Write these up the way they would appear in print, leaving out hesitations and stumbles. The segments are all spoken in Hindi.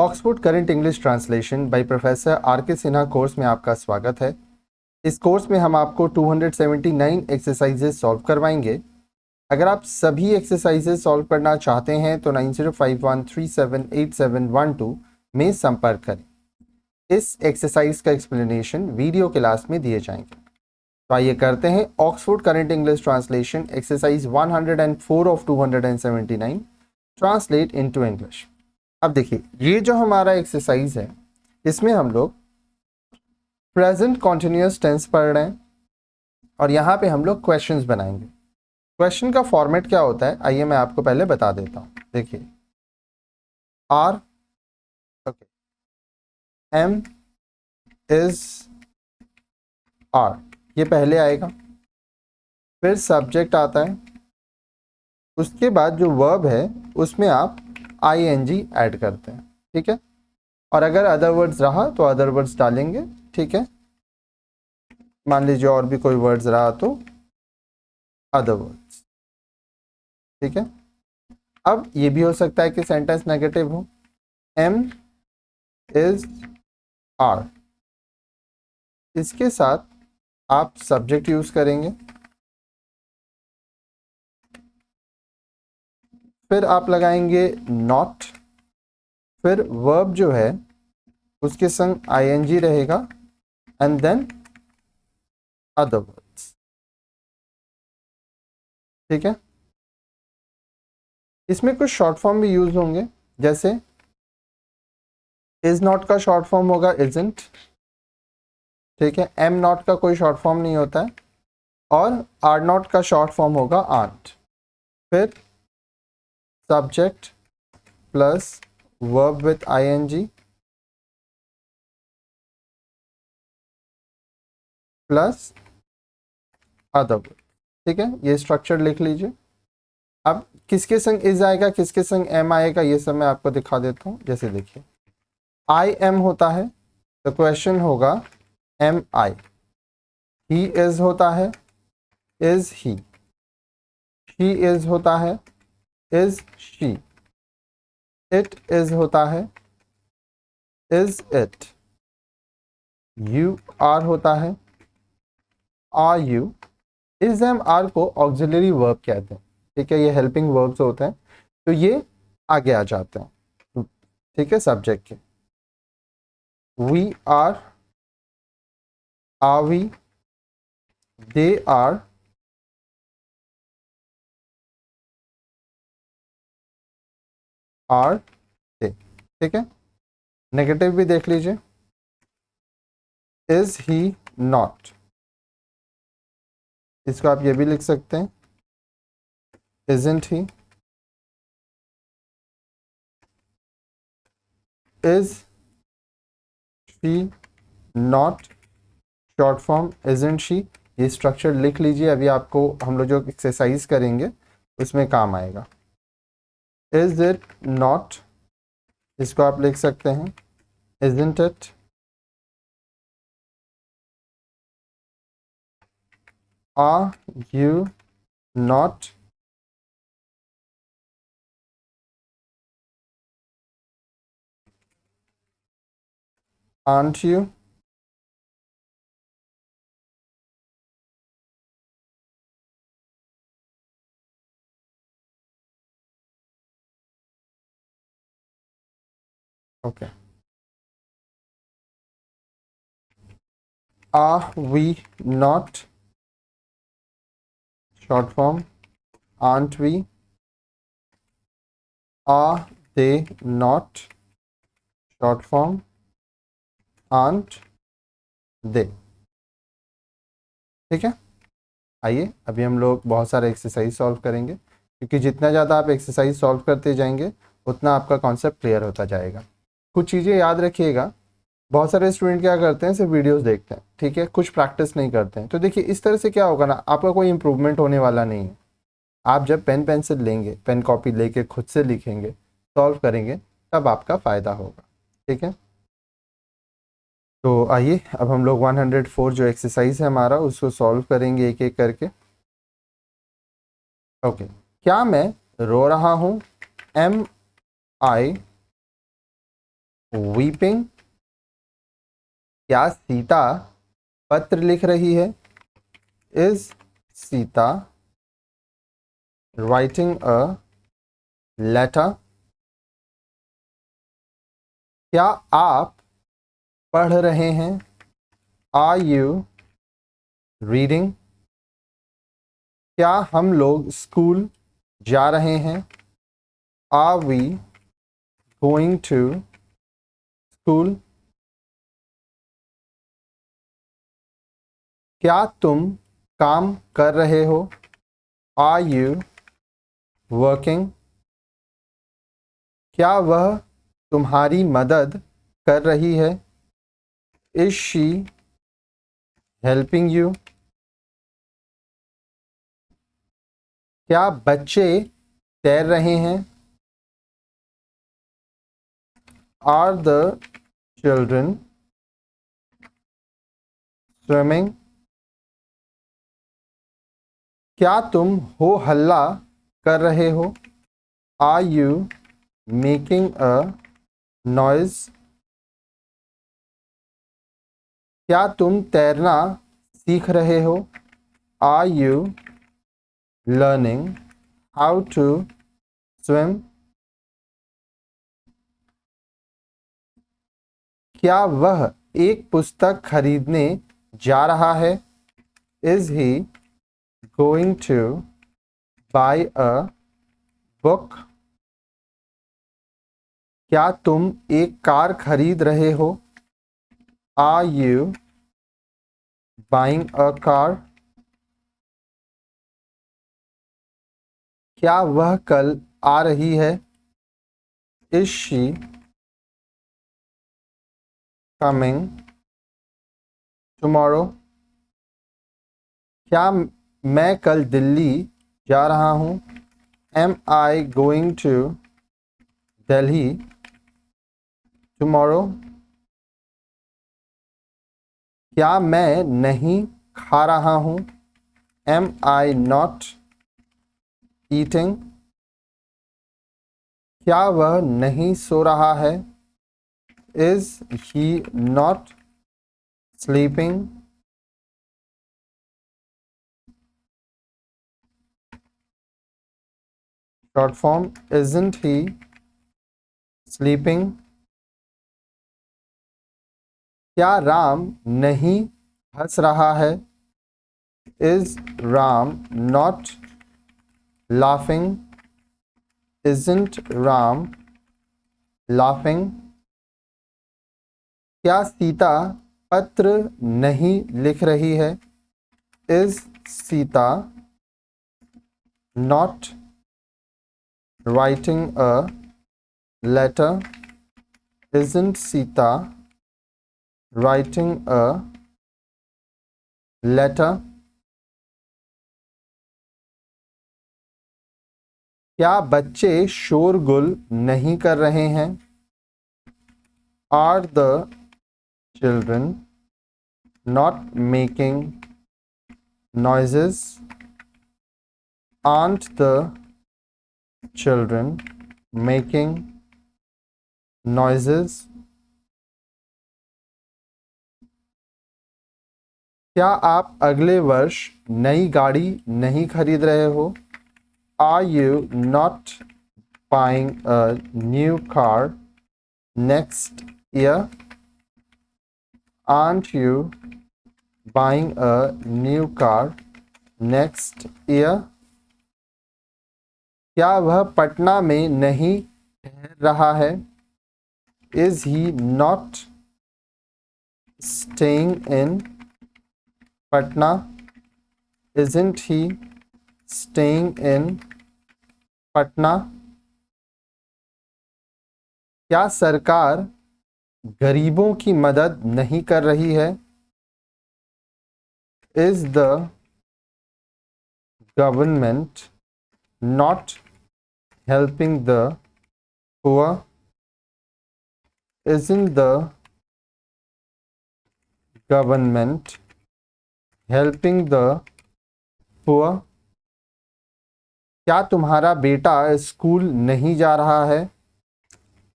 Oxford current English translation by professor are के सिन्हा कोर्स में आपका स्वागत है। इस कोर्स में हम आपको 279 एक्सरसाइजेस सॉल्व करवाएंगे। अगर आप सभी एक्सरसाइजेस सॉल्व करना चाहते हैं तो 9051378712 में संपर्क करें। इस एक्सरसाइज का एक्सप्लेनेशन वीडियो क्लास में दिए जाएंगे। तो आइए करते हैं Oxford current English translation exercise 104 of 279 translate into English. अब देखिए, ये जो हमारा एक्सरसाइज है इसमें हम लोग प्रेजेंट कॉन्टिन्यूअस टेंस पढ़ रहे हैं और यहाँ पे हम लोग क्वेश्चंस बनाएंगे। क्वेश्चन का फॉर्मेट क्या होता है आइए मैं आपको पहले बता देता हूँ। देखिए, are, okay, am, is, are, ये पहले आएगा, फिर सब्जेक्ट आता है, उसके बाद जो वर्ब है उसमें आप आईएनजी ऐड करते हैं, ठीक है। और अगर अदर वर्ड्स रहा तो अदर वर्ड्स डालेंगे, ठीक है। मान लीजिए और भी कोई वर्ड्स रहा तो अदर वर्ड्स, ठीक है। अब ये भी हो सकता है कि सेंटेंस नेगेटिव हो। एम, इज, आर, इसके साथ आप सब्जेक्ट यूज करेंगे, फिर आप लगाएंगे नॉट, फिर वर्ब जो है उसके संग आईएनजी रहेगा एंड देन अदर वर्ड्स, ठीक है। इसमें कुछ शॉर्ट फॉर्म भी यूज होंगे, जैसे इज नॉट का शॉर्ट फॉर्म होगा इजंट, ठीक है। एम नॉट का कोई शॉर्ट फॉर्म नहीं होता है और आर नॉट का शॉर्ट फॉर्म होगा आर्ट। फिर subject plus verb with I N G plus other word, ठीक है। ये स्ट्रक्चर लिख लीजिए। अब किसके संग इज आएगा, किसके संग एम आएगा, ये सब मैं आपको दिखा देता हूँ। जैसे देखिए, आई एम होता है तो क्वेश्चन होगा एम आई। ही इज होता है इज ही। शी इज होता है इज शी। इट इज होता है इज इट। यू आर होता है are you. Is am are को ऑक्सिलरी वर्ब कहते हैं, ठीक है। ये हेल्पिंग वर्ब्स होते हैं तो ये आगे आ जाते हैं, ठीक है, सब्जेक्ट के। We are we, they are they, ठीक है। नेगेटिव भी देख लीजिए, इज ही नॉट, इसको आप ये भी लिख सकते हैं isn't he. Is she not, short form isn't she. ये स्ट्रक्चर लिख लीजिए, अभी आपको हम लोग जो एक्सरसाइज करेंगे उसमें काम आएगा। इज इट नॉट, इसको आप लिख सकते हैं isn't it. Are you not, aren't you, okay, are we not, short form aren't we, are they not, short form aren't they, ठीक है। आइए अभी हम लोग बहुत सारे एक्सरसाइज सॉल्व करेंगे, क्योंकि जितना ज़्यादा आप एक्सरसाइज सॉल्व करते जाएंगे उतना आपका कॉन्सेप्ट क्लियर होता जाएगा। कुछ चीज़ें याद रखिएगा, बहुत सारे स्टूडेंट क्या करते हैं, सिर्फ वीडियोस देखते हैं, ठीक है, कुछ प्रैक्टिस नहीं करते हैं। तो देखिए, इस तरह से क्या होगा ना, आपका कोई इंप्रूवमेंट होने वाला नहीं है। आप जब पेन पेंसिल लेंगे, पेन कॉपी लेके खुद से लिखेंगे, सॉल्व करेंगे, तब आपका फ़ायदा होगा, ठीक है। तो आइए अब हम लोग 104 जो एक्सरसाइज है हमारा उसको सॉल्व करेंगे एक एक करके। ओके, क्या मैं रो रहा हूँ, एम आई वीपिंग, क्या सीता पत्र लिख रही है? Is Sita writing a letter? क्या आप पढ़ रहे हैं? Are you reading? क्या हम लोग स्कूल जा रहे हैं? Are we going to school? क्या तुम काम कर रहे हो? Are you working? क्या वह तुम्हारी मदद कर रही है? Is she helping you? क्या बच्चे तैर रहे हैं? Are the children swimming? क्या तुम हो हल्ला कर रहे हो? Are you making a noise? क्या तुम तैरना सीख रहे हो? Are you learning how to swim? क्या वह एक पुस्तक खरीदने जा रहा है? Is he going to buy a book? क्या तुम एक कार खरीद रहे हो? Are you buying a car? क्या वह कल आ रही है? Is she coming tomorrow? क्या मैं कल दिल्ली जा रहा हूँ? Am I going to Delhi tomorrow? क्या मैं नहीं खा रहा हूँ? Am I not eating? क्या वह नहीं सो रहा है? Is he not sleeping? Short form isn't he sleeping? क्या राम नहीं हंस रहा है? Is Ram not laughing? Isn't Ram laughing? क्या सीता पत्र नहीं लिख रही है? Is Sita not writing a letter? Isn't Sita writing a letter? क्या बच्चे शोरगुल नहीं कर रहे हैं? Are the children not making noises? Aren't the children making noises? क्या आप अगले वर्ष नई गाड़ी नहीं खरीद रहे हो? Are you not buying a new car next year? Aren't you buying a new car next year? क्या वह पटना में नहीं ठहर रहा है? Is he not staying in Patna? Isn't he staying in Patna? क्या सरकार गरीबों की मदद नहीं कर रही है? Is the government not helping the poor? Isn't the government helping the poor? क्या तुम्हारा बेटा स्कूल नहीं जा रहा है?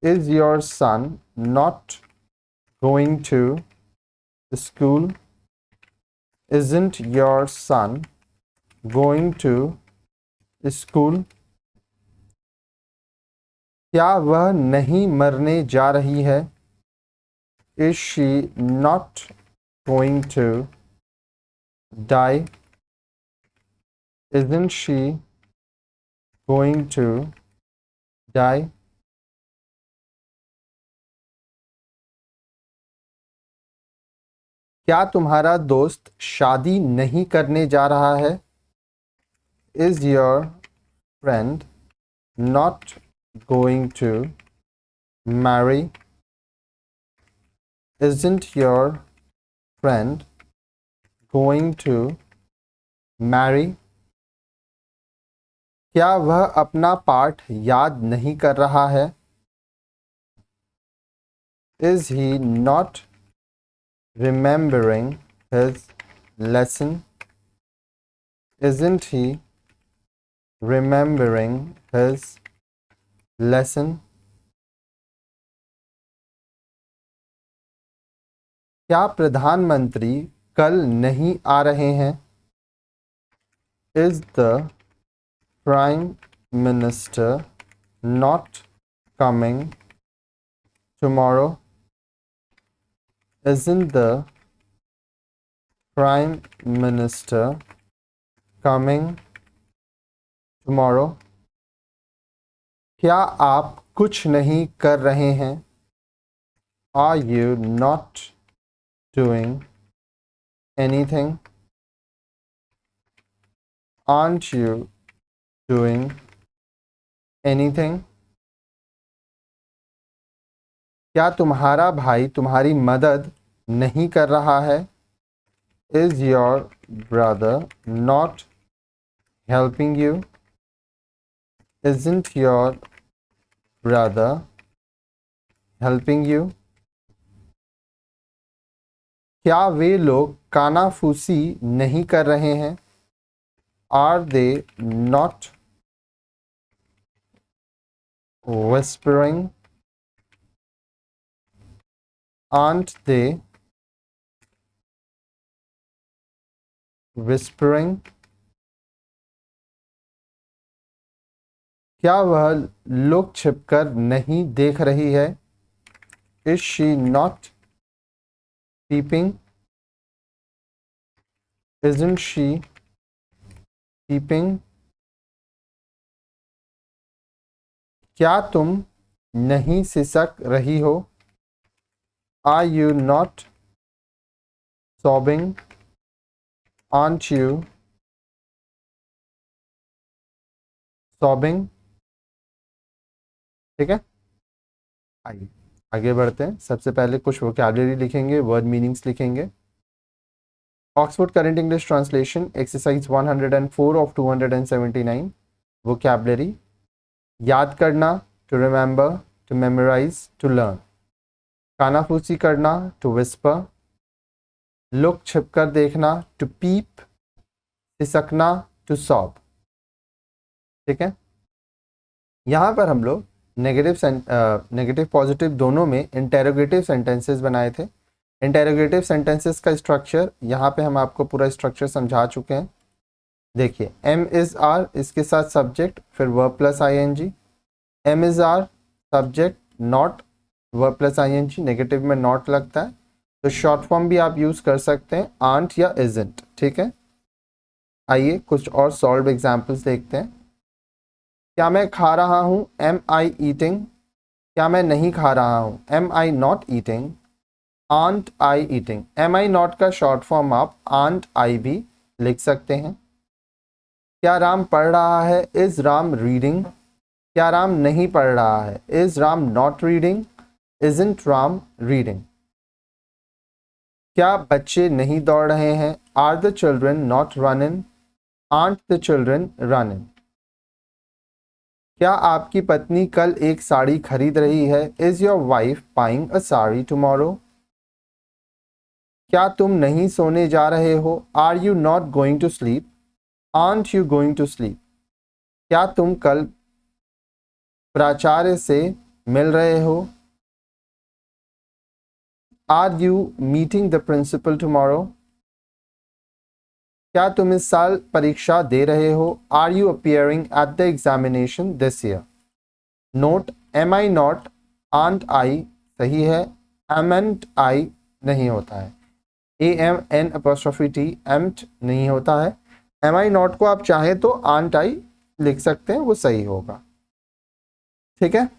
Is your son not going to school? Isn't your son going to school? क्या वह नहीं मरने जा रही है? Is she not going to die? Isn't she going to die? क्या तुम्हारा दोस्त शादी नहीं करने जा रहा है? Is your friend not going to marry? Isn't your friend going to marry? क्या वह अपना पाठ याद नहीं कर रहा है? Is he not remembering his lesson? Isn't he remembering his lesson? क्या प्रधानमंत्री कल नहीं आ रहे हैं? Is the Prime Minister not coming tomorrow? Isn't the Prime Minister coming tomorrow? क्या आप कुछ नहीं कर रहे हैं? Are you not doing anything? Aren't you doing anything? क्या तुम्हारा भाई तुम्हारी मदद नहीं कर रहा है? Is your brother not helping you? Isn't your brother helping you? क्या वे लोग कानाफूसी नहीं कर रहे हैं? Are they not whispering? Aren't they whispering? क्या वह लुक छिपकर नहीं देख रही है? Is she not peeping? Isn't she peeping? क्या तुम नहीं सिसक रही हो? Are you not sobbing? Aren't you sobbing? ठीक है, आइए आगे बढ़ते हैं। सबसे पहले कुछ वोकैबुलरी लिखेंगे, वर्ड मीनिंग्स लिखेंगे। Oxford current English translation exercise 104 of 279। Vocabulary: याद करना, to remember, to memorise, to learn. कानाफूसी करना, टू विस्पर। लुक छिपकर देखना, टू पीप। सिसकना, टू सॉब। ठीक है, यहाँ पर हम लोग नेगेटिव पॉजिटिव दोनों में इंटेरोगेटिव सेंटेंसेस बनाए थे। इंटेरोगेटिव सेंटेंसेस का स्ट्रक्चर यहाँ पे हम आपको पूरा स्ट्रक्चर समझा चुके हैं। देखिए, एम इज़ आर, इसके साथ सब्जेक्ट, फिर verb plus I N G. Am is are subject, not, verb plus I N G, negative में नॉट लगता है, तो शॉर्ट फॉर्म भी आप यूज़ कर सकते हैं, आंट या इजंट। ठीक है, आइए कुछ और सॉल्व एग्जाम्पल्स देखते हैं। क्या मैं खा रहा हूँ? Am I eating. क्या मैं नहीं खा रहा हूँ? Am I not eating. Aren't I eating. Am I not का शॉर्ट फॉर्म आप आंट आई भी लिख सकते हैं। क्या राम पढ़ रहा है? Is Ram reading. क्या राम नहीं पढ़ रहा है? Is Ram not reading. Isn't Ram reading. क्या बच्चे नहीं दौड़ रहे हैं? Are the children not running. Aren't the children running. क्या आपकी पत्नी कल एक साड़ी खरीद रही है? Is your wife buying a sari tomorrow. क्या तुम नहीं सोने जा रहे हो? Are you not going to sleep. Aren't you going to sleep. क्या तुम कल प्राचार्य से मिल रहे हो? Are you meeting the principal tomorrow? क्या तुम इस साल परीक्षा दे रहे हो? Are you appearing at the examination this year? Note, am I not, aren't I सही है, एमेंट आई नहीं होता है, A M N apostrophe T amn't नहीं होता है। एम आई नॉट को आप चाहें तो आंट आई लिख सकते हैं, वो सही होगा। ठीक है।